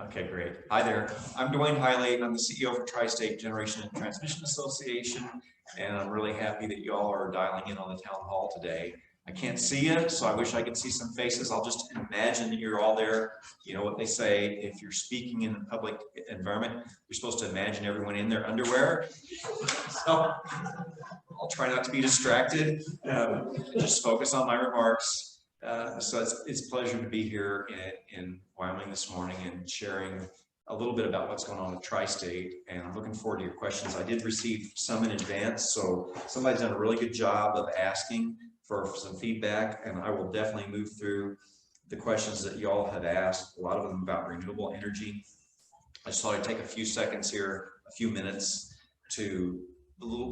Okay, great. Hi there. I'm Duane Highley. I'm the CEO for Tri-State Generation and Transmission Association, and I'm really happy that you all are dialing in on the town hall today. I can't see you, so I wish I could see some faces. I'll just imagine that you're all there. You know what they say, if you're speaking in a public environment, you're supposed to imagine everyone in their underwear. So I'll try not to be distracted, just focus on my remarks. So it's a pleasure to be here in Wyoming this morning and sharing a little bit about what's going on with Tri-State, and I'm looking forward to your questions. I did receive some in advance, so somebody's done a really good job of asking for some feedback, and I will definitely move through the questions that you all have asked, a lot of them about renewable energy. I just thought I'd take a few seconds here, a few minutes, to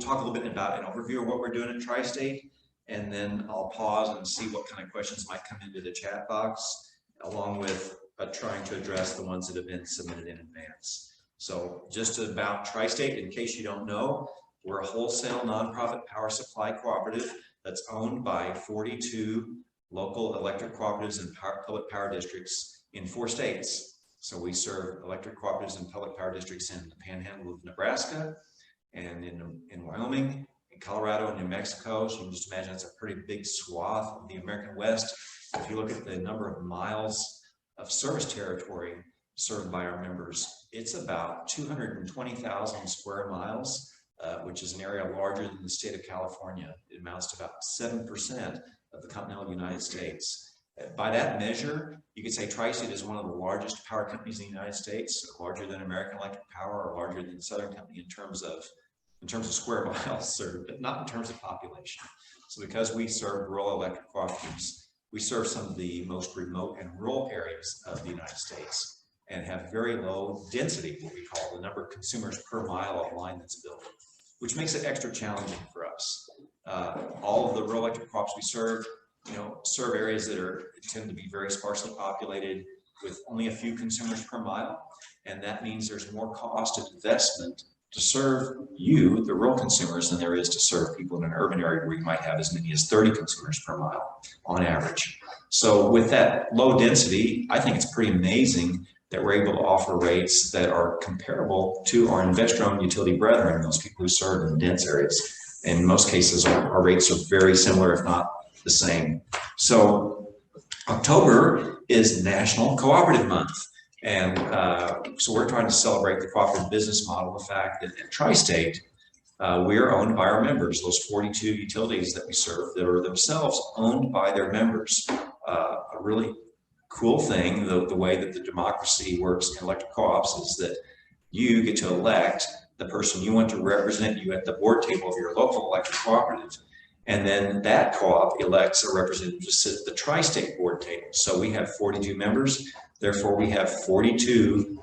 talk a little bit about an overview of what we're doing at Tri-State, and then I'll pause and see what kind of questions might come into the chat box, along with trying to address the ones that have been submitted in advance. So just about Tri-State, in case you don't know, we're a wholesale nonprofit power supply cooperative that's owned by 42 local electric cooperatives and public power districts in 4 states. So we serve electric cooperatives and public power districts in the Panhandle of Nebraska, and in Wyoming, in Colorado, and New Mexico. So you can just imagine it's a pretty big swath of the American West. If you look at the number of miles of service territory served by our members, it's about 220,000 square miles, which is an area larger than the state of California. It amounts to about 7% of the continental United States. By that measure, you could say Tri-State is one of the largest power companies in the United States, larger than American Electric Power or larger than Southern Company in terms of square miles served, but not in terms of population. So because we serve rural electric cooperatives, we serve some of the most remote and rural areas of the United States and have very low density, what we call the number of consumers per mile of line that's built, which makes it extra challenging for us. All of the rural electric cooperatives we serve, serve areas that tend to be very sparsely populated with only a few consumers per mile, and that means there's more cost of investment to serve you, the rural consumers, than there is to serve people in an urban area where you might have as many as 30 consumers per mile on average. So with that low density, I think it's pretty amazing that we're able to offer rates that are comparable to our investor-owned utility brethren, those people who serve in dense areas. In most cases, our rates are very similar, if not the same. So October is National Cooperative Month. And so we're trying to celebrate the cooperative business model, the fact that at Tri-State, we are owned by our members, those 42 utilities that we serve that are themselves owned by their members. A really cool thing, the way that the democracy works in electric co-ops is that you get to elect the person you want to represent you at the board table of your local electric cooperative. And then that co-op elects a representative to sit at the Tri-State board table. So we have 42 members. Therefore, we have 42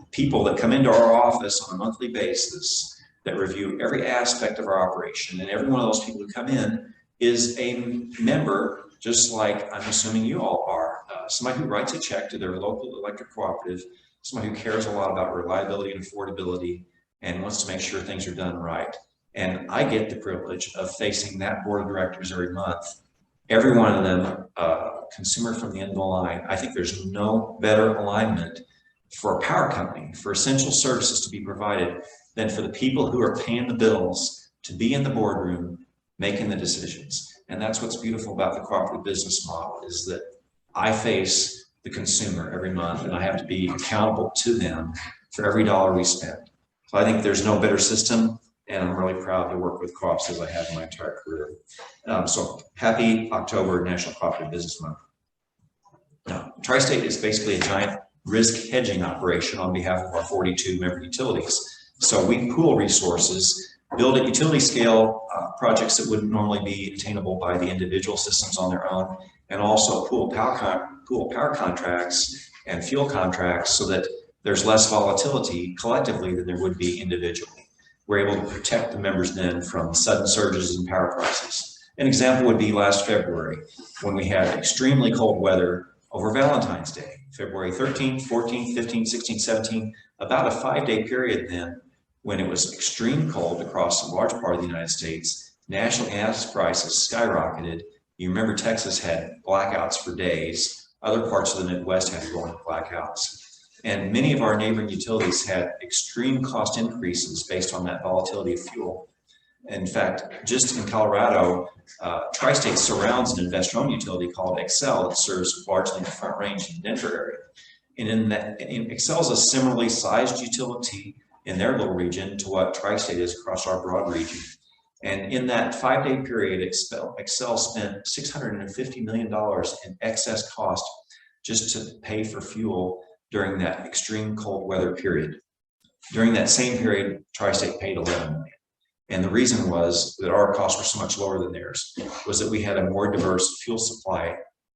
people that come into our office on a monthly basis that review every aspect of our operation. And every one of those people who come in is a member, just like I'm assuming you all are. Somebody who writes a check to their local electric cooperative, somebody who cares a lot about reliability and affordability and wants to make sure things are done right. And I get the privilege of facing that board of directors every month. Every one of them, consumer from the end of the line. I think there's no better alignment for a power company, for essential services to be provided, than for the people who are paying the bills to be in the boardroom making the decisions. And that's what's beautiful about the cooperative business model, is that I face the consumer every month and I have to be accountable to them for every dollar we spend. So I think there's no better system, and I'm really proud to work with co-ops as I have in my entire career. So happy October, National Cooperative Business Month. Now, Tri-State is basically a giant risk hedging operation on behalf of our 42 member utilities. So we pool resources, build at utility scale projects that wouldn't normally be attainable by the individual systems on their own, and also pool power contracts and fuel contracts so that there's less volatility collectively than there would be individually. We're able to protect the members then from sudden surges in power prices. An example would be last February, when we had extremely cold weather over Valentine's Day, February 13th, 14th, 15th, 16th, 17th, about a 5-day period then, when it was extreme cold across a large part of the United States. Natural gas prices skyrocketed. You remember Texas had blackouts for days. Other parts of the Midwest had rolling blackouts. And many of our neighboring utilities had extreme cost increases based on that volatility of fuel. In fact, just in Colorado, Tri-State surrounds an investor-owned utility called Xcel that serves largely the Front Range and Denver area. And Xcel is a similarly sized utility in their little region to what Tri-State is across our broad region. And in that 5-day period, Xcel spent $650 million in excess cost just to pay for fuel during that extreme cold weather period. During that same period, Tri-State paid $11 million. And the reason was that our costs were so much lower than theirs, was that we had a more diverse fuel supply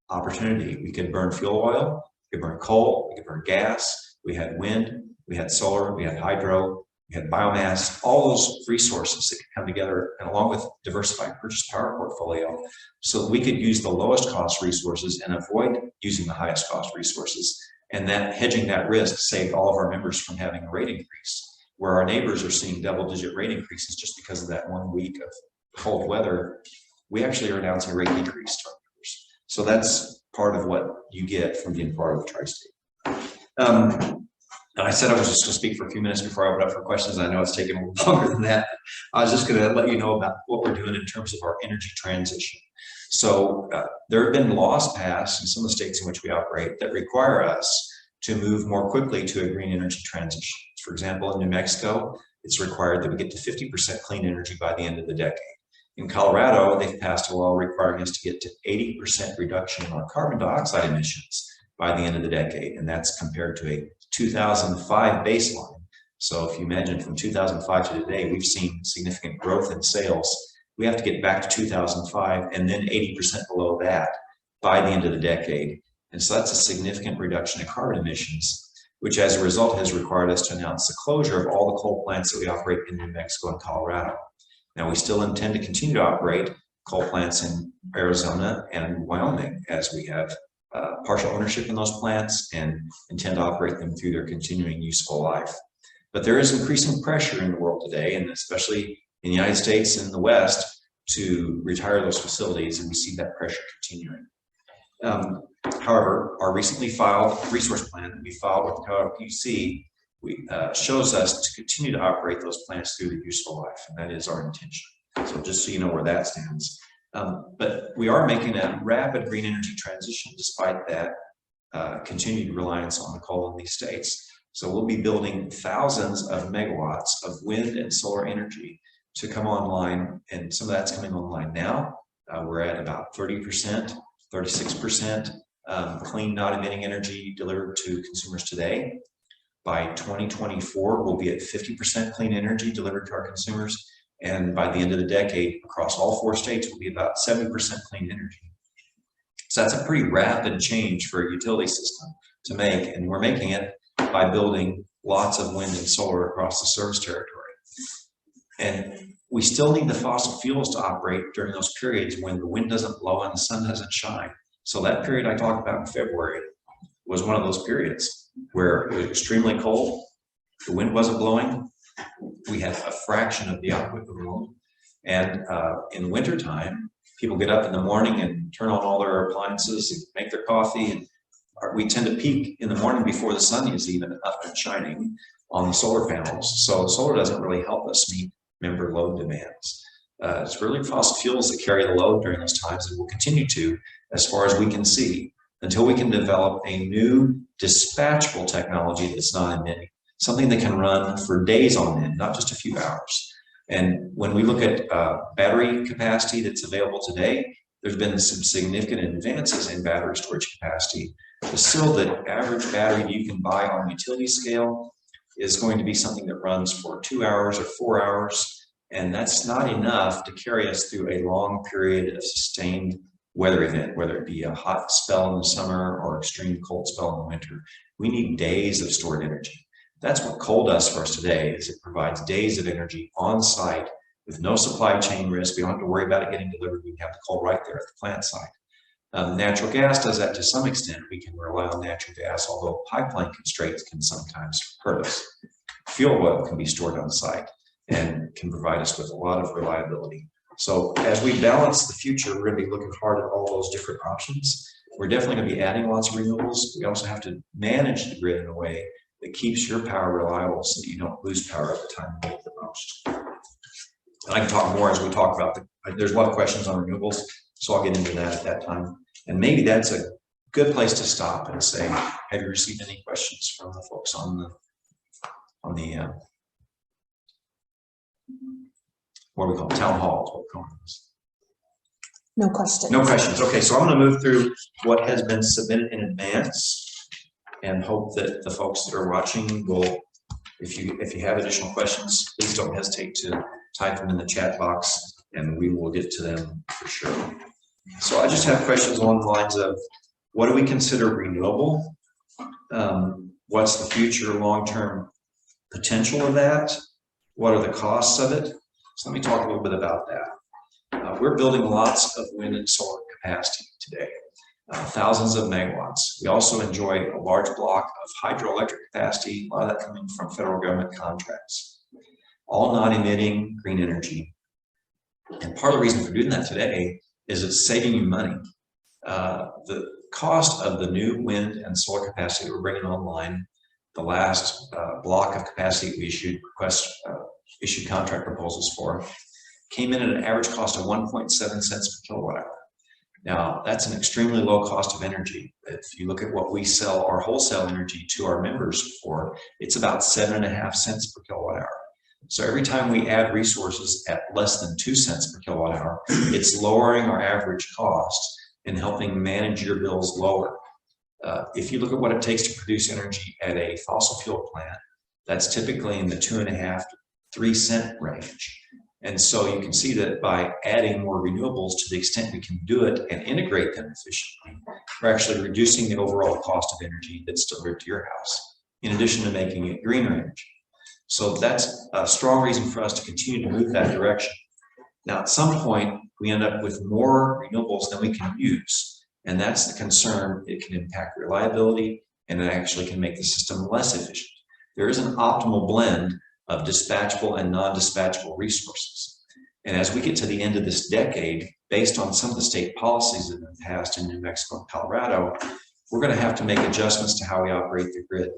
opportunity. We could burn fuel oil, we could burn coal, we could burn gas, we had wind, we had solar, we had hydro, we had biomass, all those resources that could come together, and along with diversified purchase power portfolio, so that we could use the lowest cost resources and avoid using the highest cost resources. And that hedging that risk saved all of our members from having a rate increase, where our neighbors are seeing double-digit rate increases just because of that 1 week of cold weather. We actually are announcing a rate decrease to our members. So that's part of what you get from being part of the Tri-State. And I said I was just going to speak for a few minutes before I open up for questions. I know it's taken a little longer than that. I was just going to let you know about what we're doing in terms of our energy transition. So there have been laws passed in some of the states in which we operate that require us to move more quickly to a green energy transition. For example, in New Mexico, it's required that we get to 50% clean energy by the end of the decade. In Colorado, they've passed a law requiring us to get to 80% reduction in our carbon dioxide emissions by the end of the decade, and that's compared to a 2005 baseline. So if you imagine from 2005 to today, we've seen significant growth in sales. We have to get back to 2005 and then 80% below that by the end of the decade. And so that's a significant reduction in carbon emissions, which as a result has required us to announce the closure of all the coal plants that we operate in New Mexico and Colorado. Now, we still intend to continue to operate coal plants in Arizona and Wyoming, as we have partial ownership in those plants and intend to operate them through their continuing useful life. But there is increasing pressure in the world today, and especially in the United States and the West, to retire those facilities, and we see that pressure continuing. However, our recently filed resource plan that we filed with the Colorado PUC shows us to continue to operate those plants through their useful life, and that is our intention. So just so you know where that stands. But we are making a rapid green energy transition despite that continued reliance on coal in these states. So we'll be building thousands of megawatts of wind and solar energy to come online, and some of that's coming online now. We're at about 30%, 36% clean, non-emitting energy delivered to consumers today. By 2024, we'll be at 50% clean energy delivered to our consumers. And by the end of the decade, across all 4 states, will be about 70% clean energy. So that's a pretty rapid change for a utility system to make, and we're making it by building lots of wind and solar across the service territory. And we still need the fossil fuels to operate during those periods when the wind doesn't blow and the sun doesn't shine. So that period I talked about in February was one of those periods where it was extremely cold, the wind wasn't blowing, we had a fraction of the output of the room. And in wintertime, people get up in the morning and turn on all their appliances and make their coffee. And we tend to peak in the morning before the sun is even up and shining on the solar panels. So solar doesn't really help us meet member load demands. It's really fossil fuels that carry the load during those times, and will continue to as far as we can see until we can develop a new dispatchable technology that's not emitting. Something that can run for days on end, not just a few hours. And when we look at battery capacity that's available today, there's been some significant advances in battery storage capacity. But still, the average battery you can buy on utility scale is going to be something that runs for 2 hours or 4 hours. And that's not enough to carry us through a long period of sustained weather event, whether it be a hot spell in the summer or extreme cold spell in the winter. We need days of stored energy. That's what coal does for us today, is it provides days of energy on site with no supply chain risk. We don't have to worry about it getting delivered. We can have the coal right there at the plant site. Natural gas does that to some extent. We can rely on natural gas, although pipeline constraints can sometimes hurt us. Fuel oil can be stored on site and can provide us with a lot of reliability. So as we balance the future, we're going to be looking hard at all those different options. we're definitely going to be adding lots of renewables. We also have to manage the grid in a way that keeps your power reliable so that you don't lose power at the time you need it the most. And I can talk more as we talk about there's a lot of questions on renewables, so I'll get into that at that time. And maybe that's a good place to stop and say, have you received any questions from the folks on the what do we call it? Town hall is what we're calling this. No questions. No questions. Okay, so I'm going to move through what has been submitted in advance and hope that the folks that are watching will, if you have additional questions, please don't hesitate to type them in the chat box and we will get to them for sure. So I just have questions along the lines of, what do we consider renewable? What's the future long-term potential of that? What are the costs of it? So let me talk a little bit about that. We're building lots of wind and solar capacity today, thousands of megawatts. We also enjoy a large block of hydroelectric capacity, a lot of that coming from federal government contracts, all non-emitting green energy. And part of the reason for doing that today is it's saving you money. The cost of the new wind and solar capacity we're bringing online, the last block of capacity we issued contract proposals for, came in at an average cost of 1.7 cents per kilowatt hour. Now, that's an extremely low cost of energy. If you look at what we sell our wholesale energy to our members for, it's about 7.5 cents per kilowatt hour. So every time we add resources at less than 2 cents per kilowatt hour, it's lowering our average cost and helping manage your bills lower. If you look at what it takes to produce energy at a fossil fuel plant, that's typically in the 2.5 to 3 cent range. And so you can see that by adding more renewables to the extent we can do it and integrate them efficiently, we're actually reducing the overall cost of energy that's delivered to your house, in addition to making it greener energy. So that's a strong reason for us to continue to move that direction. Now, at some point, we end up with more renewables than we can use. And that's the concern. It can impact reliability, and it actually can make the system less efficient. There is an optimal blend of dispatchable and non-dispatchable resources. And as we get to the end of this decade, based on some of the state policies that have been passed in New Mexico and Colorado, we're going to have to make adjustments to how we operate the grid.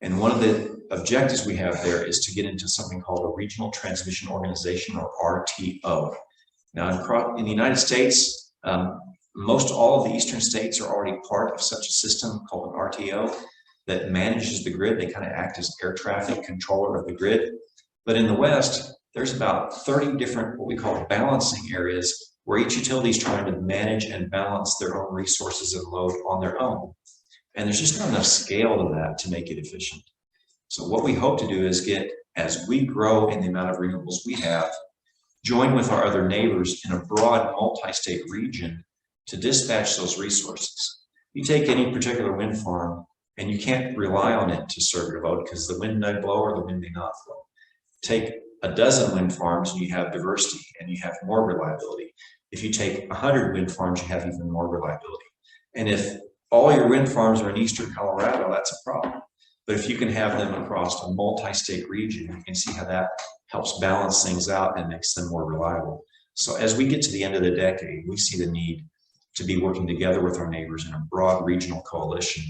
And one of the objectives we have there is to get into something called a regional transmission organization, or RTO. Now, in the United States, most all of the eastern states are already part of such a system called an RTO that manages the grid. They kind of act as air traffic controller of the grid. But in the West, there's about 30 different what we call balancing areas where each utility is trying to manage and balance their own resources and load on their own. And there's just not enough scale to that to make it efficient. So what we hope to do is get, as we grow in the amount of renewables we have, join with our other neighbors in a broad multi-state region to dispatch those resources. You take any particular wind farm and you can't rely on it to serve your load because the wind may blow or the wind may not blow. Take a dozen wind farms and you have diversity and you have more reliability. If you take 100 wind farms, you have even more reliability. And if all your wind farms are in eastern Colorado, that's a problem. But if you can have them across a multi-state region, you can see how that helps balance things out and makes them more reliable. So as we get to the end of the decade, we see the need to be working together with our neighbors in a broad regional coalition,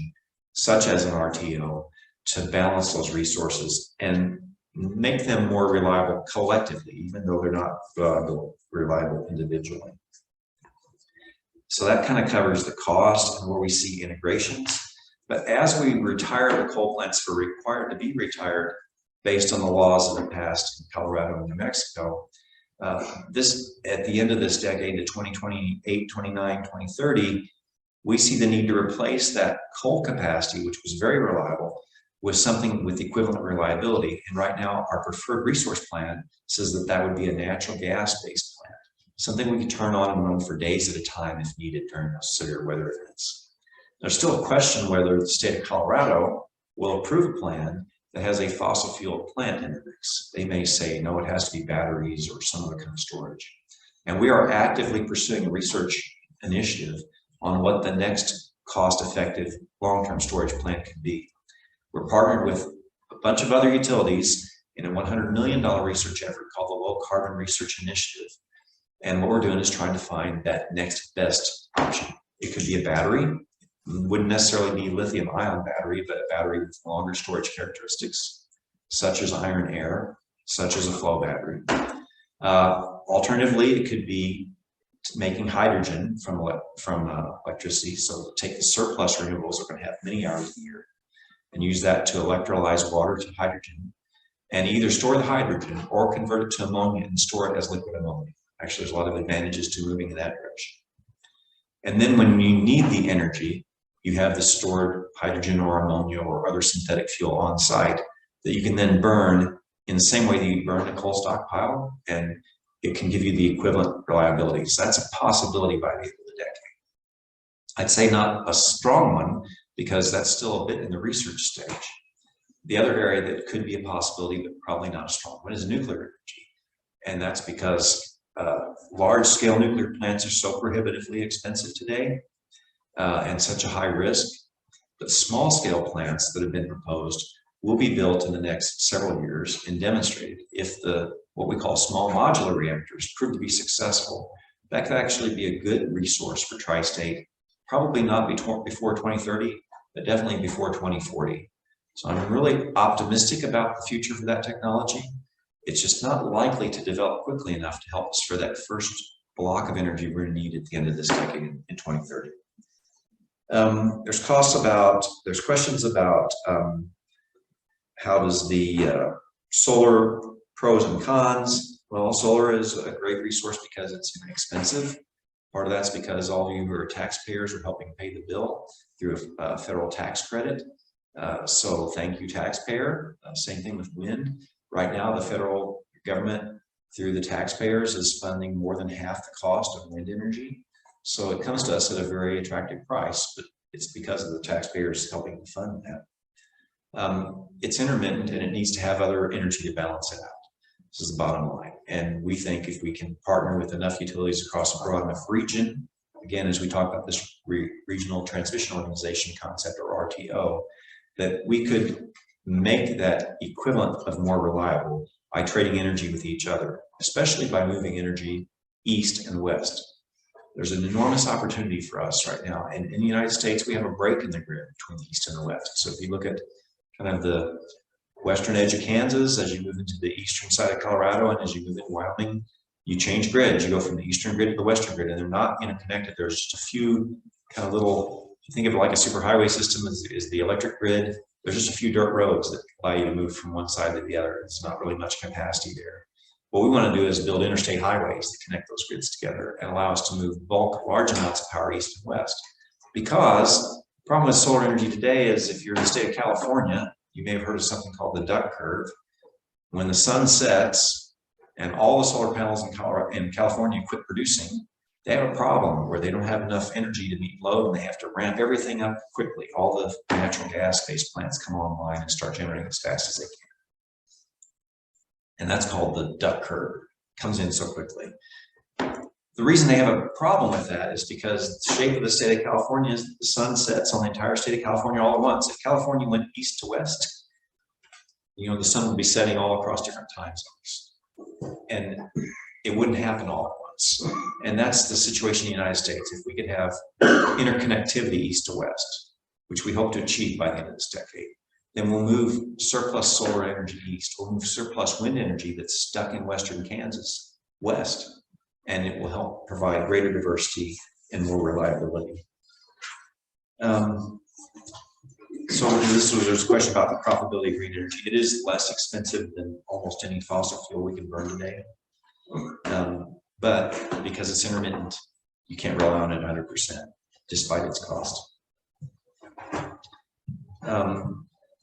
such as an RTO, to balance those resources and make them more reliable collectively, even though they're not reliable individually. So that kind of covers the cost and where we see integrations. But as we retire the coal plants that are required to be retired based on the laws that have passed in Colorado and New Mexico, at the end of this decade, to 2028, 29, 2030, we see the need to replace that coal capacity, which was very reliable, with something with equivalent reliability. And right now, our preferred resource plan says that that would be a natural gas-based plant, something we could turn on and run for days at a time if needed during those severe weather events. There's still a question whether the state of Colorado will approve a plan that has a fossil fuel plant in the mix. They may say, no, it has to be batteries or some other kind of storage. And we are actively pursuing a research initiative on what the next cost-effective long-term storage plant can be. We're partnered with a bunch of other utilities in a $100 million research effort called the Low Carbon Research Initiative. And what we're doing is trying to find that next best option. It could be a battery. Wouldn't necessarily be lithium-ion battery, but a battery with longer storage characteristics, such as iron air, such as a flow battery. Alternatively, it could be making hydrogen from electricity. So take the surplus renewables we're going to have many hours a year and use that to electrolyze water to hydrogen and either store the hydrogen or convert it to ammonia and store it as liquid ammonia. Actually, there's a lot of advantages to moving in that direction. And then when you need the energy, you have the stored hydrogen or ammonia or other synthetic fuel on site that you can then burn in the same way that you burn a coal stockpile, and it can give you the equivalent reliability. So that's a possibility by the end of the decade. I'd say not a strong one because that's still a bit in the research stage. The other area that could be a possibility, but probably not a strong one, is nuclear energy. And that's because large-scale nuclear plants are so prohibitively expensive today and such a high risk. But small-scale plants that have been proposed will be built in the next several years and demonstrated. If what we call small modular reactors prove to be successful, that could actually be a good resource for Tri-State, probably not before 2030, but definitely before 2040. So I'm really optimistic about the future for that technology. It's just not likely to develop quickly enough to help us for that first block of energy we're going to need at the end of this decade in 2030. There's questions about how does the solar pros and cons. Well, solar is a great resource because it's inexpensive. Part of that's because all of you who are taxpayers are helping pay the bill through a federal tax credit. So thank you, taxpayer. Same thing with wind. Right now, the federal government, through the taxpayers, is funding more than half the cost of wind energy. So it comes to us at a very attractive price, but it's because of the taxpayers helping to fund that. It's intermittent and it needs to have other energy to balance it out. This is the bottom line. And we think if we can partner with enough utilities across a broad enough region, again, as we talk about this regional transmission organization concept, or RTO, that we could make that equivalent of more reliable by trading energy with each other, especially by moving energy east and west. There's an enormous opportunity for us right now. And in the United States, we have a break in the grid between the east and the west. So if you look at kind of the western edge of Kansas, as you move into the eastern side of Colorado, and as you move into Wyoming, you change grids. You go from the eastern grid to the western grid, and they're not interconnected. There's just a few kind of little, if you think of it like a superhighway system is the electric grid. There's just a few dirt roads that allow you to move from one side to the other. It's not really much capacity there. What we want to do is build interstate highways that connect those grids together and allow us to move bulk, large amounts of power east and west. Because the problem with solar energy today is if you're in the state of California, you may have heard of something called the duck curve. When the sun sets and all the solar panels in California quit producing, they have a problem where they don't have enough energy to meet load and they have to ramp everything up quickly. All the natural gas-based plants come online and start generating as fast as they can. And that's called the duck curve. It comes in so quickly. The reason they have a problem with that is because the shape of the state of California is the sun sets on the entire state of California all at once. If California went east to west, the sun would be setting all across different time zones. And it wouldn't happen all at once. And that's the situation in the United States. If we could have interconnectivity east to west, which we hope to achieve by the end of this decade, then we'll move surplus solar energy east. We'll move surplus wind energy that's stuck in western Kansas west, and it will help provide greater diversity and more reliability. So there's a question about the profitability of green energy. It is less expensive than almost any fossil fuel we can burn today. But because it's intermittent, you can't rely on it 100%, despite its cost.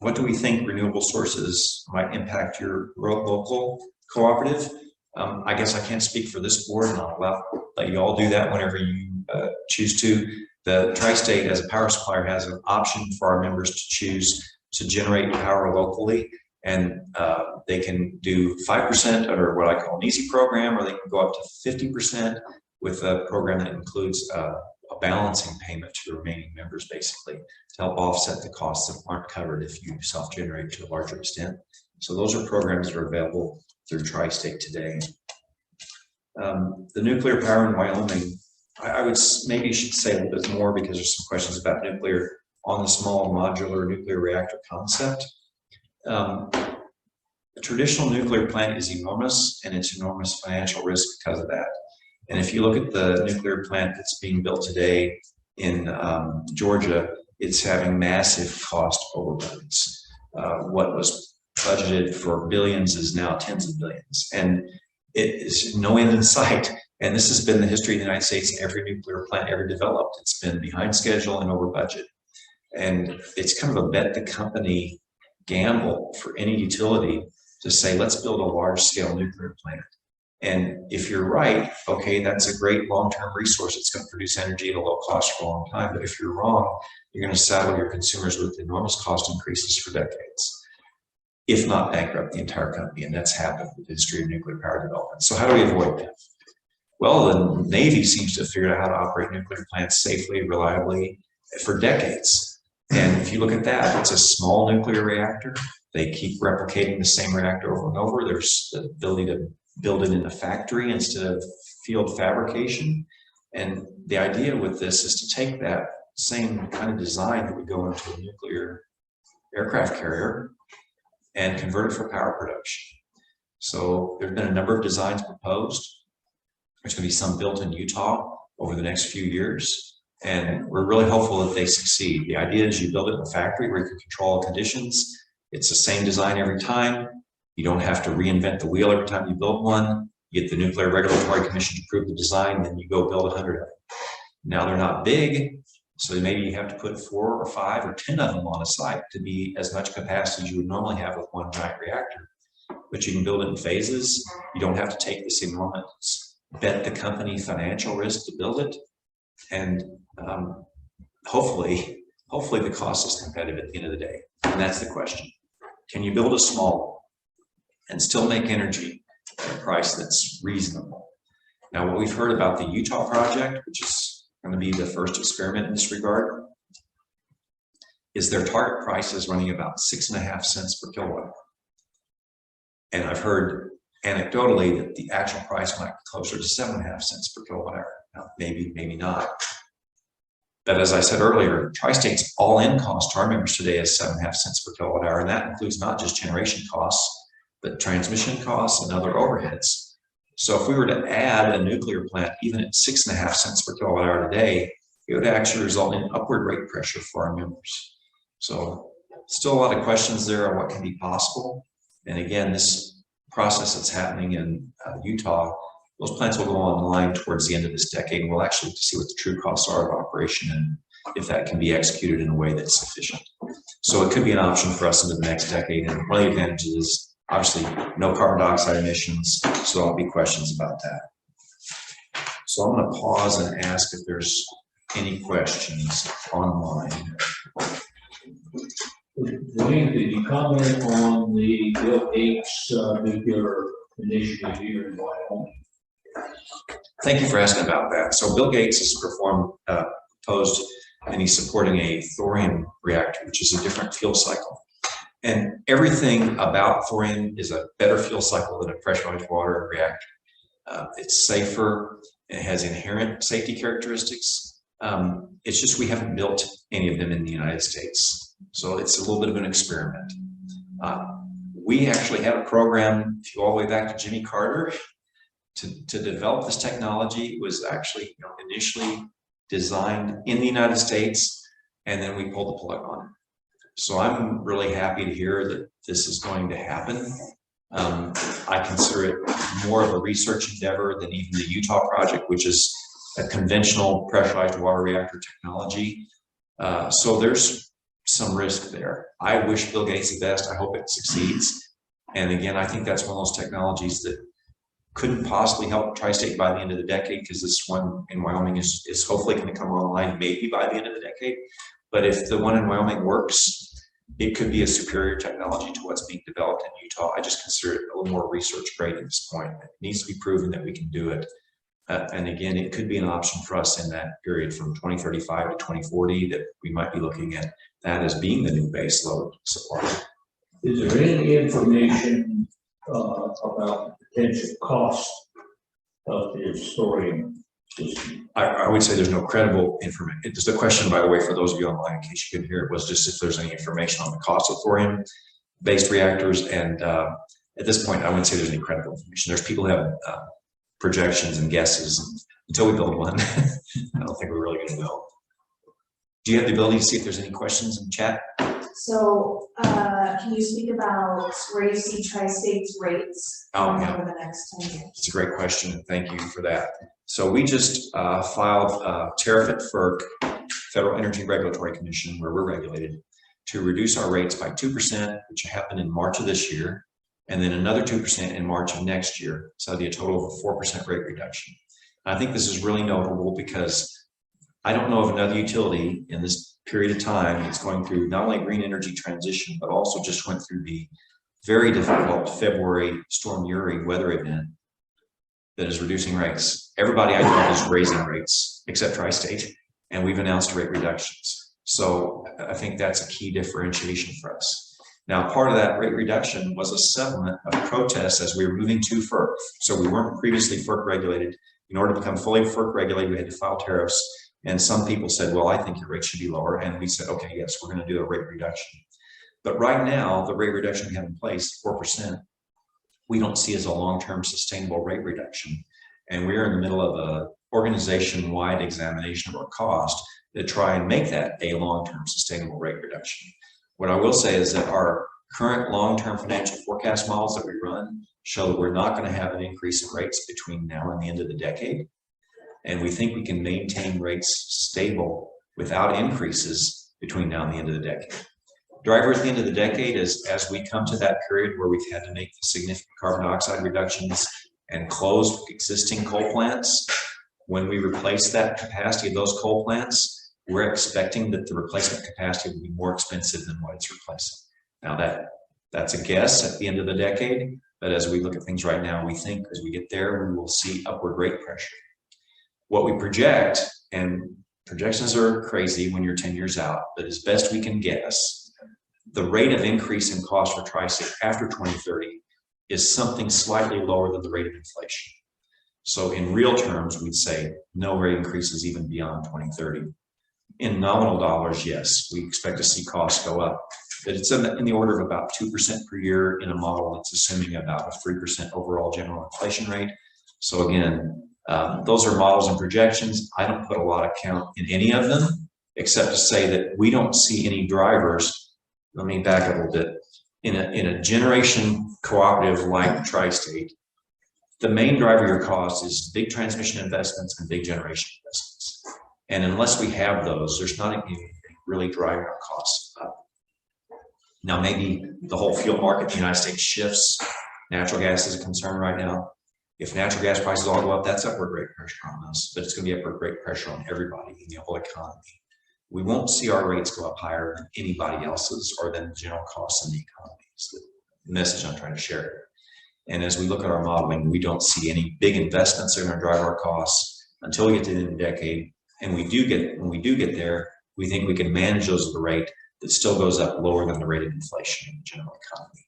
What do we think renewable sources might impact your local cooperative? I guess I can't speak for this board, and I'll let you all do that whenever you choose to. The Tri-State, as a power supplier, has an option for our members to choose to generate power locally, and they can do 5% under what I call an easy program, or they can go up to 50% with a program that includes a balancing payment to the remaining members, basically, to help offset the costs that aren't covered if you self-generate to a larger extent. So those are programs that are available through Tri-State today. The nuclear power in Wyoming, I would maybe should say a little bit more because there's some questions about nuclear on the small modular nuclear reactor concept. A traditional nuclear plant is enormous, and it's enormous financial risk because of that. And if you look at the nuclear plant that's being built today in Georgia, it's having massive cost overruns. What was budgeted for billions is now tens of billions, and it is no end in sight. And this has been the history of the United States. Every nuclear plant ever developed, it's been behind schedule and over budget. And it's kind of a bet the company gamble for any utility to say, let's build a large scale nuclear plant. And if you're right, okay, that's a great long-term resource. It's going to produce energy at a low cost for a long time. But if you're wrong, you're going to saddle your consumers with enormous cost increases for decades, if not bankrupt the entire company. And that's happened with the history of nuclear power development. So how do we avoid that? Well, the Navy seems to have figured out how to operate nuclear plants safely, reliably for decades. And if you look at that, it's a small nuclear reactor. They keep replicating the same reactor over and over. There's the ability to build it in a factory instead of field fabrication. And the idea with this is to take that same kind of design that would go into a nuclear aircraft carrier and convert it for power production. So there have been a number of designs proposed. There's going to be some built in Utah over the next few years, and we're really hopeful that they succeed. The idea is you build it in a factory where you can control all conditions. It's the same design every time. You don't have to reinvent the wheel every time you build one. You get the Nuclear Regulatory Commission to approve the design, then you go build 100 of them. Now they're not big, so maybe you have to put 4 or 5 or 10 of them on a site to be as much capacity as you would normally have with one giant reactor. But you can build it in phases. You don't have to take this enormous bet the company financial risk to build it, and hopefully the cost is competitive at the end of the day. And that's the question: can you build a small and still make energy at a price that's reasonable? Now, what we've heard about the Utah project, which is going to be the first experiment in this regard, is their target price is running about 6.5 cents per kilowatt. And I've heard anecdotally that the actual price might be closer to 7.5 cents per kilowatt hour. Now, maybe not. But as I said earlier, Tri-State's all-in cost to our members today is 7.5 cents per kilowatt hour, and that includes not just generation costs, but transmission costs and other overheads. So if we were to add a nuclear plant, even at 6.5 cents per kilowatt hour today, it would actually result in upward rate pressure for our members. So still a lot of questions there on what can be possible. And again, this process that's happening in Utah, those plants will go online towards the end of this decade, and we'll actually see what the true costs are of operation and if that can be executed in a way that's sufficient. So it could be an option for us into the next decade. And one of the advantages is obviously no carbon dioxide emissions, so there'll be questions about that. So I'm going to pause and ask if there's any questions online. Duane, could you comment on the Bill Gates nuclear initiative here in Wyoming? Thank you for asking about that. So Bill Gates has proposed, and he's supporting a thorium reactor, which is a different fuel cycle. And everything about thorium is a better fuel cycle than a pressurized water reactor. It's safer, it has inherent safety characteristics. It's just we haven't built any of them in the United States. So it's a little bit of an experiment. We actually had a program, if you go all the way back to Jimmy Carter, to develop this technology. It was actually initially designed in the United States, and then we pulled the plug on it. So I'm really happy to hear that this is going to happen. I consider it more of a research endeavor than even the Utah project, which is a conventional pressurized water reactor technology. So there's some risk there. I wish Bill Gates the best. I hope it succeeds. And again, I think that's one of those technologies that couldn't possibly help Tri-State by the end of the decade, because this one in Wyoming is hopefully going to come online maybe by the end of the decade. But if the one in Wyoming works, it could be a superior technology to what's being developed in Utah. I just consider it a little more research grade at this point. It needs to be proven that we can do it. And again, it could be an option for us in that period from 2035 to 2040 that we might be looking at that as being the new base load supply. Is there any information about the potential cost of this thorium I would say there's no credible information. Just a question, by the way, for those of you online, in case you couldn't hear it, was just if there's any information on the cost of thorium-based reactors. And at this point, I wouldn't say there's any credible information. There's people who have projections and guesses. Until we build one, I don't think we're really going to know. Do you have the ability to see if there's any questions in chat? So, can you speak about where you see Tri-State's rates over the next 10 years? It's a great question. Thank you for that. So we just filed a tariff at FERC, Federal Energy Regulatory Commission, where we're regulated, to reduce our rates by 2%, which happened in March of this year, and then another 2% in March of next year. So that'd be a total of a 4% rate reduction. I think this is really notable because I don't know of another utility in this period of time that's going through not only green energy transition, but also just went through the very difficult February Storm Uri weather event that is reducing rates. Everybody I know is raising rates except Tri-State, and we've announced rate reductions. So I think that's a key differentiation for us. Now, part of that rate reduction was a settlement of protests as we were moving to FERC. So we weren't previously FERC regulated. In order to become fully FERC regulated, we had to file tariffs. And some people said, well, I think your rate should be lower. And we said, okay, yes, we're going to do a rate reduction. But right now, the rate reduction we have in place, 4%, we don't see as a long-term sustainable rate reduction. And we're in the middle of a organization-wide examination of our cost to try and make that a long-term sustainable rate reduction. What I will say is that our current long-term financial forecast models that we run show that we're not going to have an increase in rates between now and the end of the decade. And we think we can maintain rates stable without increases between now and the end of the decade. Driver at the end of the decade is as we come to that period where we've had to make significant carbon dioxide reductions and close existing coal plants. When we replace that capacity of those coal plants, we're expecting that the replacement capacity will be more expensive than what it's replacing. Now that's a guess at the end of the decade, but as we look at things right now, we think as we get there, we will see upward rate pressure. What we project, and projections are crazy when you're 10 years out, but as best we can guess, the rate of increase in cost for Tri-State after 2030 is something slightly lower than the rate of inflation. So in real terms, we'd say no rate increases even beyond 2030. In nominal dollars, yes, we expect to see costs go up, but it's in the order of about 2% per year in a model that's assuming about a 3% overall general inflation rate. So again, those are models and projections. I don't put a lot of count in any of them, except to say that we don't see any drivers. Let me back up a little bit. In a generation cooperative like Tri-State, the main driver of your cost is big transmission investments and big generation investments. And unless we have those, there's not anything really driving our costs up. Now, maybe the whole fuel market in the United States shifts. Natural gas is a concern right now. If natural gas prices all go up, that's upward rate pressure on us, but it's going to be upward rate pressure on everybody in the whole economy. We won't see our rates go up higher than anybody else's or than the general costs in the economy. It's the message I'm trying to share here. And as we look at our modeling, we don't see any big investments that are going to drive our costs until we get to the end of the decade. And when we do get there, we think we can manage those at a rate that still goes up lower than the rate of inflation in the general economy.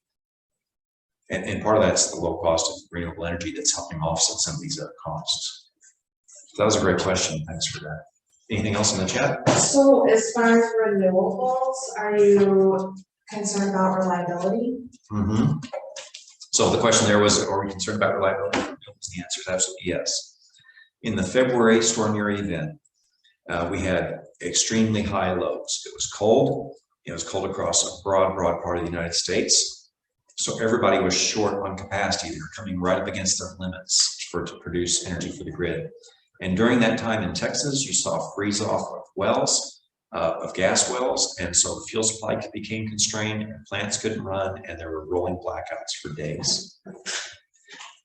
And part of that's the low cost of renewable energy that's helping offset some of these other costs. So that was a great question. Thanks for that. Anything else in the chat? So as far as renewables, are you concerned about reliability? Mm-hmm. So the question there was, are we concerned about reliability? The answer is absolutely yes. In the February Storm Uri event, we had extremely high loads. It was cold. It was cold across a broad part of the United States. So everybody was short on capacity. They were coming right up against their limits to produce energy for the grid. And during that time in Texas, you saw freeze off of wells, of gas wells. And so the fuel supply became constrained and plants couldn't run and there were rolling blackouts for days.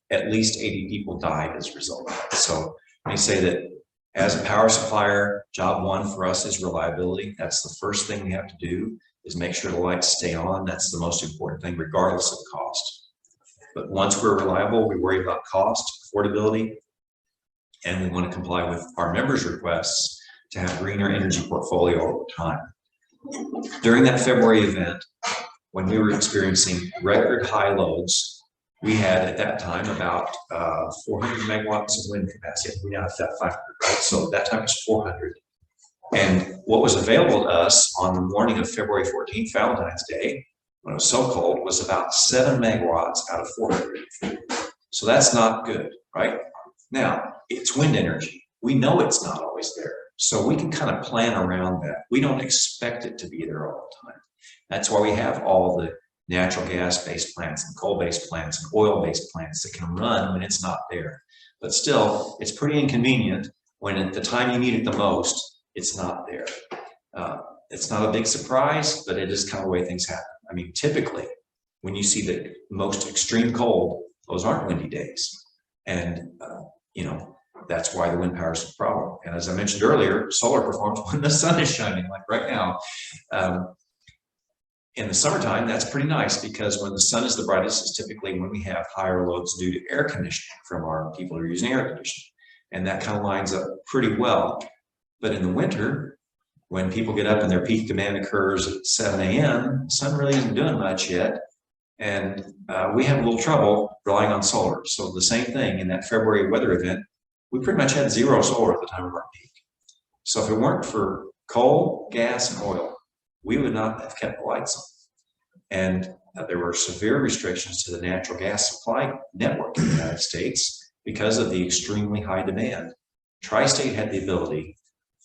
At least 80 people died as a result of that. So I say that as a power supplier, job one for us is reliability. That's the first thing we have to do, is make sure the lights stay on. That's the most important thing, regardless of cost. But once we're reliable, we worry about cost, affordability, and we want to comply with our members' requests to have greener energy portfolio over time. During that February event, when we were experiencing record high loads, we had at that time about 400 megawatts of wind capacity. We now have 500, right? So at that time it was 400. And what was available to us on the morning of February 14th, Valentine's Day, when it was so cold, was about 7 megawatts out of 400. So that's not good, right? Now, it's wind energy. We know it's not always there. So we can kind of plan around that. We don't expect it to be there all the time. That's why we have all the natural gas-based plants and coal-based plants and oil-based plants that can run when it's not there. But still, it's pretty inconvenient when at the time you need it the most, it's not there. It's not a big surprise, but it is kind of the way things happen. I mean, typically, when you see the most extreme cold, those aren't windy days. And, you know, that's why the wind power is a problem. And as I mentioned earlier, solar performs when the sun is shining, like right now. In the summertime, that's pretty nice because when the sun is the brightest is typically when we have higher loads due to air conditioning from our people who are using air conditioning. And that kind of lines up pretty well. But in the winter, when people get up and their peak demand occurs at 7 a.m., the sun really isn't doing much yet. And we have a little trouble relying on solar. So the same thing in that February weather event, we pretty much had 0 solar at the time of our peak. So if it weren't for coal, gas, and oil, we would not have kept the lights on. And there were severe restrictions to the natural gas supply network in the United States because of the extremely high demand. Tri-State had the ability,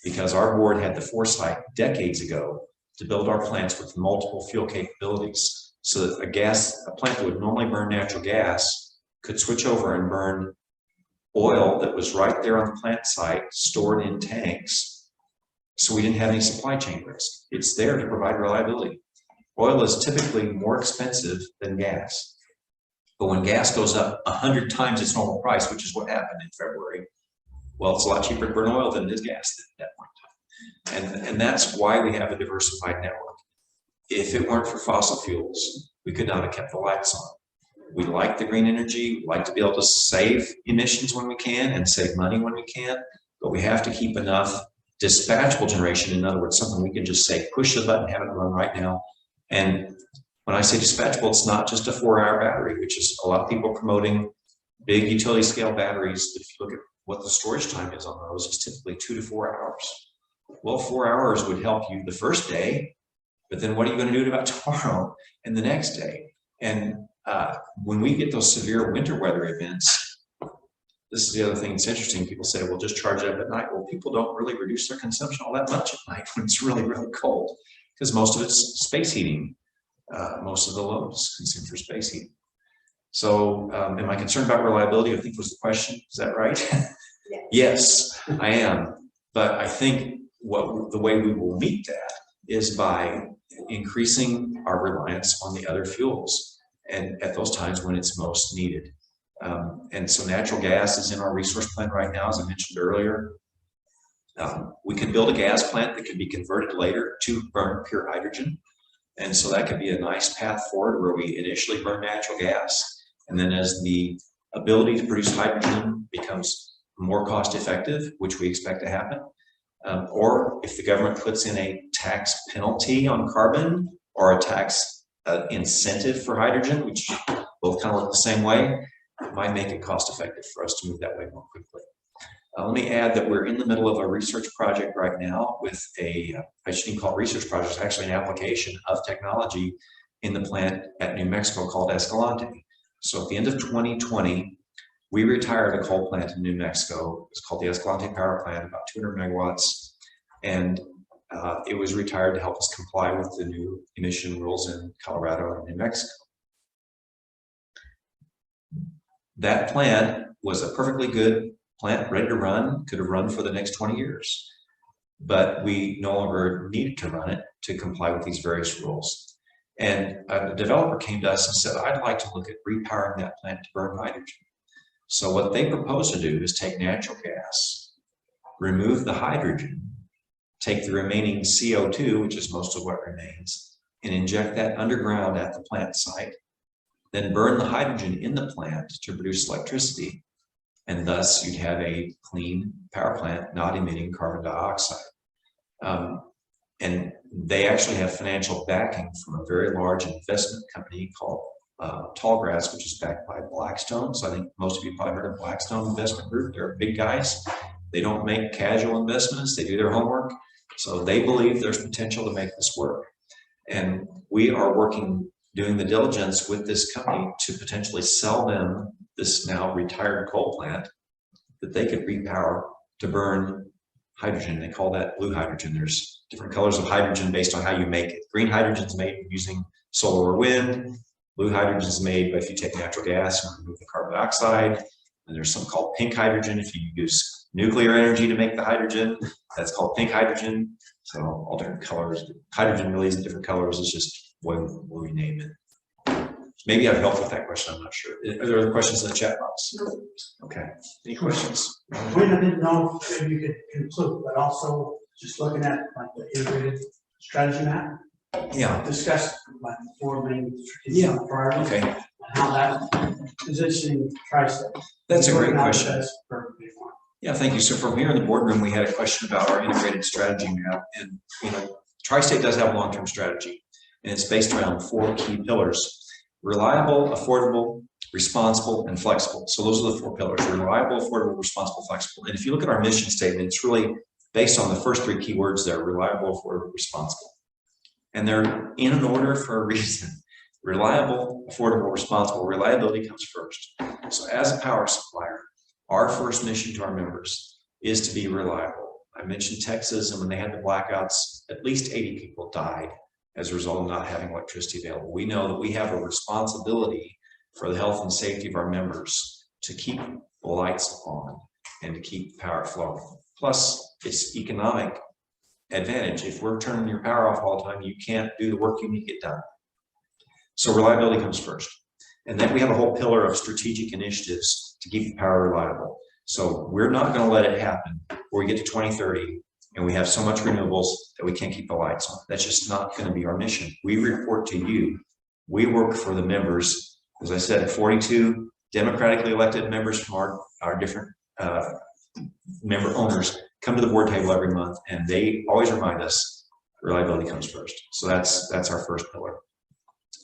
because our board had the foresight decades ago to build our plants with multiple fuel capabilities so that a plant that would normally burn natural gas could switch over and burn oil that was right there on the plant site, stored in tanks, so we didn't have any supply chain risk. It's there to provide reliability. Oil is typically more expensive than gas. But when gas goes up 100 times its normal price, which is what happened in February, well, it's a lot cheaper to burn oil than it is gas at that point in time. And that's why we have a diversified network. If it weren't for fossil fuels, we could not have kept the lights on. We like the green energy, we like to be able to save emissions when we can and save money when we can, but we have to keep enough dispatchable generation. In other words, something we can just say, push the button, have it run right now. And when I say dispatchable, it's not just a 4-hour battery, which is a lot of people promoting big utility scale batteries. If you look at what the storage time is on those, it's typically 2 to 4 hours. Well, 4 hours would help you the first day, but then what are you going to do about tomorrow and the next day? And when we get those severe winter weather events, this is the other thing that's interesting. People say, well, just charge it up at night. Well, people don't really reduce their consumption all that much at night when it's really, really cold, because most of it's space heating. Most of the load is consumed for space heating. So am I concerned about reliability? I think was the question. Is that right? Yes, I am. But I think the way we will meet that is by increasing our reliance on the other fuels and at those times when it's most needed. And so natural gas is in our resource plan right now, as I mentioned earlier. We could build a gas plant that could be converted later to burn pure hydrogen. And so that could be a nice path forward where we initially burn natural gas. And then as the ability to produce hydrogen becomes more cost effective, which we expect to happen, or if the government puts in a tax penalty on carbon or a tax incentive for hydrogen, which both kind of look the same way, it might make it cost effective for us to move that way more quickly. Let me add that we're in the middle of a research project right now with I shouldn't even call it research project, it's actually an application of technology in the plant at New Mexico called Escalante. So at the end of 2020, we retired a coal plant in New Mexico. It's called the Escalante Power Plant, about 200 megawatts. And it was retired to help us comply with the new emission rules in Colorado and New Mexico. That plant was a perfectly good plant, ready to run, could have run for the next 20 years. But we no longer needed to run it to comply with these various rules. And a developer came to us and said, I'd like to look at repowering that plant to burn hydrogen. So what they propose to do is take natural gas, remove the hydrogen, take the remaining CO2, which is most of what remains, and inject that underground at the plant site, then burn the hydrogen in the plant to produce electricity. And thus you'd have a clean power plant, not emitting carbon dioxide. And they actually have financial backing from a very large investment company called Tallgrass, which is backed by Blackstone. So I think most of you probably heard of Blackstone Investment Group. They're big guys. They don't make casual investments. They do their homework. So they believe there's potential to make this work. And we are working, doing the diligence with this company to potentially sell them this now retired coal plant that they could repower to burn hydrogen. They call that blue hydrogen. There's different colors of hydrogen based on how you make it. Green hydrogen is made using solar or wind. Blue hydrogen is made by if you take natural gas and remove the carbon dioxide. And there's something called pink hydrogen if you use nuclear energy to make the hydrogen. That's called pink hydrogen. So all different colors. Hydrogen really isn't different colors. It's just what we name it. Maybe I've helped with that question. I'm not sure. Are there other questions in the chat box? Okay. Any questions? Duane, I didn't know if you could conclude, but also just looking at like the integrated strategy map, Yeah. discuss like the 4 main strategic priorities. Okay. And how that positioning Tri-State. That's a great Looking at question. that's perfectly fine. Yeah, thank you. So from here in the boardroom, we had a question about our integrated strategy map. And, Tri-State does have a long-term strategy, and it's based around 4 key pillars: reliable, affordable, responsible, and flexible. So those are the 4 pillars: reliable, affordable, responsible, flexible. And if you look at our mission statement, it's really based on the first 3 key words there: reliable, affordable, responsible. And they're in an order for a reason. Reliable, affordable, responsible. Reliability comes first. So as a power supplier, our first mission to our members is to be reliable. I mentioned Texas, and when they had the blackouts, at least 80 people died as a result of not having electricity available. We know that we have a responsibility for the health and safety of our members to keep the lights on and to keep power flowing. Plus, it's economic advantage. If we're turning your power off all the time, you can't do the work you need to get done. So reliability comes first. And then we have a whole pillar of strategic initiatives to keep the power reliable. So we're not going to let it happen where we get to 2030 and we have so much renewables that we can't keep the lights on. That's just not going to be our mission. We report to you. We work for the members. As I said, 42 democratically elected members from our different member owners come to the board table every month, and they always remind us reliability comes first. So that's our first pillar.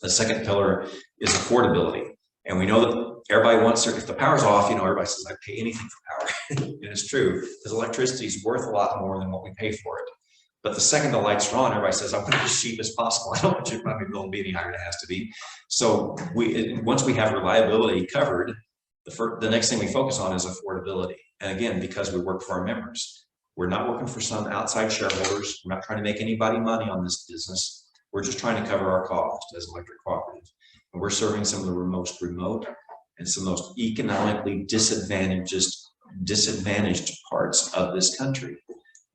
The second pillar is affordability. And we know that everybody wants to, if the power's off, everybody says, I'd pay anything for power. And it's true, because electricity is worth a lot more than what we pay for it. But the second the lights are on, everybody says, I want it as cheap as possible. I don't want your bill to be any higher than it has to be. So once we have reliability covered, the next thing we focus on is affordability. And again, because we work for our members, we're not working for some outside shareholders. We're not trying to make anybody money on this business. We're just trying to cover our cost as electric cooperative. And we're serving some of the most remote and some of the most economically disadvantaged parts of this country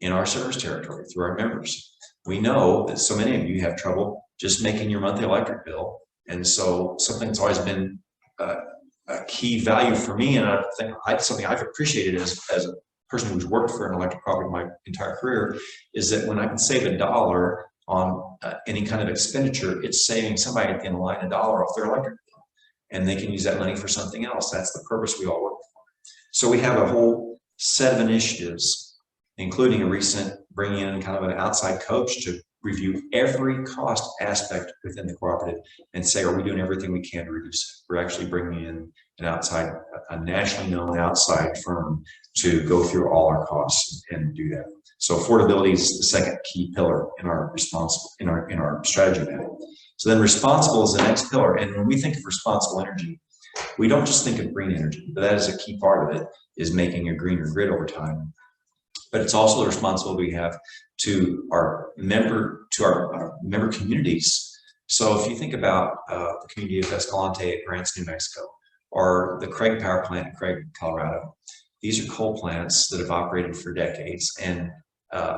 in our service territory through our members. We know that so many of you have trouble just making your monthly electric bill. And so something that's always been a key value for me, and I think something I've appreciated as a person who's worked for an electric cooperative my entire career, is that when I can save $1 on any kind of expenditure, it's saving somebody at the end of the line $1 off their electric bill. And they can use that money for something else. That's the purpose we all work for. So we have a whole set of initiatives, including a recent bringing in kind of an outside coach to review every cost aspect within the cooperative and say, are we doing everything we can to reduce it? We're actually bringing in a nationally known outside firm to go through all our costs and do that. So affordability is the second key pillar in our strategy map. So then responsible is the next pillar. And when we think of responsible energy, we don't just think of green energy, but that is a key part of it, is making a greener grid over time. But it's also the responsibility we have to our member communities. So if you think about the community of Escalante at Grants, New Mexico, or the Craig Power Plant in Craig, Colorado, these are coal plants that have operated for decades and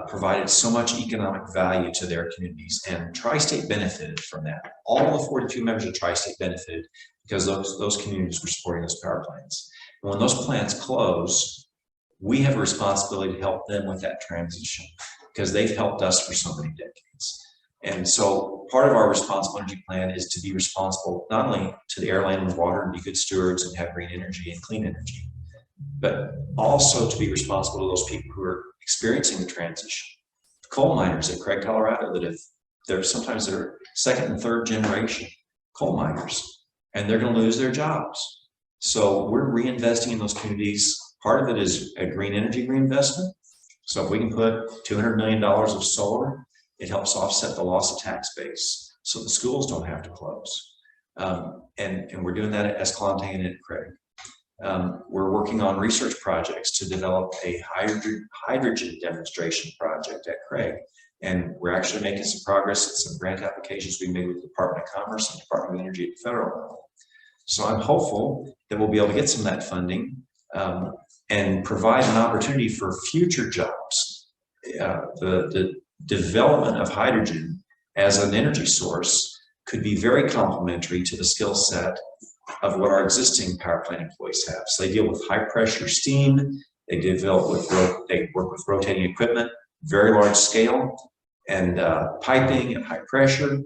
provided so much economic value to their communities, and Tri-State benefited from that. All the 42 members of Tri-State benefited because those communities were supporting those power plants. And when those plants close, we have a responsibility to help them with that transition because they've helped us for so many decades. And so part of our responsible energy plan is to be responsible not only to the air, land, and water and be good stewards and have green energy and clean energy, but also to be responsible to those people who are experiencing the transition. Coal miners at Craig, Colorado, sometimes they're second and third generation coal miners. and they're going to lose their jobs. So we're reinvesting in those communities. Part of it is a green energy reinvestment. So if we can put $200 million of solar, it helps offset the loss of tax base, so the schools don't have to close. And we're doing that at Escalante and at Craig. We're working on research projects to develop a hydrogen demonstration project at Craig. And we're actually making some progress in some grant applications we made with the Department of Commerce and Department of Energy at the federal level. So I'm hopeful that we'll be able to get some of that funding and provide an opportunity for future jobs. The development of hydrogen as an energy source could be very complementary to the skill set of what our existing power plant employees have. So they deal with high pressure steam, they work with rotating equipment, very large scale, and piping and high pressure.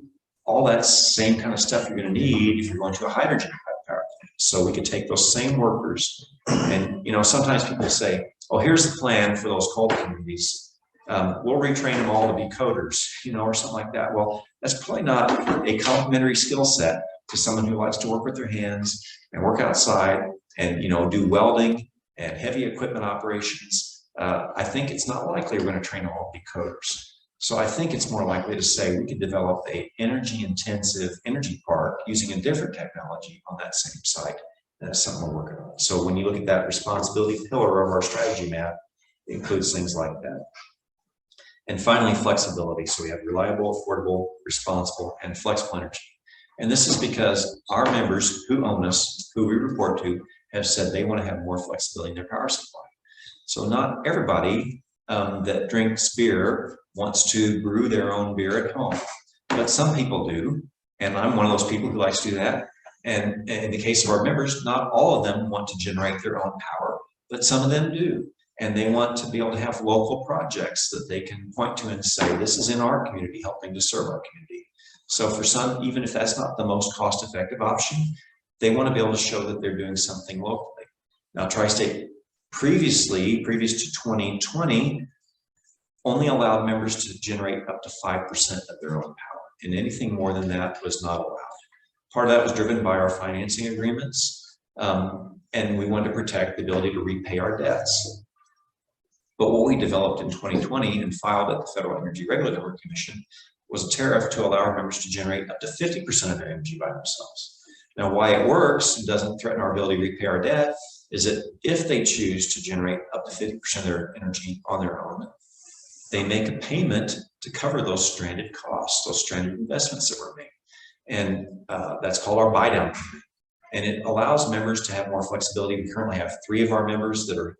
All that same kind of stuff you're going to need if you're going to a hydrogen power plant. So we could take those same workers, and sometimes people say, "Oh, here's the plan for those coal communities. We'll retrain them all to be coders," or something like that. Well, that's probably not a complementary skill set to someone who likes to work with their hands and work outside and do welding and heavy equipment operations. I think it's not likely we're going to train them all to be coders. So I think it's more likely to say we could develop a energy-intensive energy park using a different technology on that same site. That's something we're working on. So when you look at that responsibility pillar of our strategy map, it includes things like that. And finally, flexibility. So we have reliable, affordable, responsible, and flexible energy. And this is because our members who own us, who we report to, have said they want to have more flexibility in their power supply. So not everybody that drinks beer wants to brew their own beer at home, but some people do. And I'm one of those people who likes to do that. And in the case of our members, not all of them want to generate their own power, but some of them do. And they want to be able to have local projects that they can point to and say, this is in our community, helping to serve our community. So for some, even if that's not the most cost-effective option, they want to be able to show that they're doing something locally. Now, Tri-State previous to 2020, only allowed members to generate up to 5% of their own power, and anything more than that was not allowed. Part of that was driven by our financing agreements, and we wanted to protect the ability to repay our debts. But what we developed in 2020 and filed at the Federal Energy Regulatory Commission was a tariff to allow our members to generate up to 50% of their energy by themselves. Now, why it works and doesn't threaten our ability to repay our debt is that if they choose to generate up to 50% of their energy on their own, they make a payment to cover those stranded costs, those stranded investments that were made. And that's called our buy-down payment. And it allows members to have more flexibility. We currently have 3 of our members that are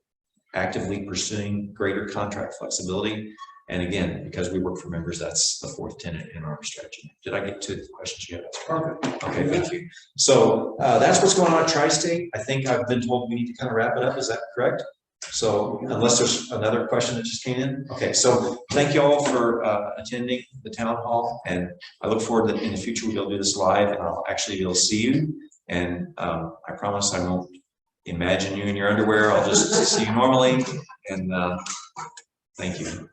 actively pursuing greater contract flexibility. And again, because we work for members, that's the 4th tenet in our strategy. Did I get to the questions you had? Perfect. Okay, thank you. So that's what's going on at Tri-State. I think I've been told we need to kind of wrap it up. Is that correct? So unless there's another question that just came in. Okay, so thank you all for attending the town hall. And I look forward that in the future we'll do this live and I'll actually be able to see you. And I promise I won't imagine you in your underwear. I'll just see you normally. And thank you.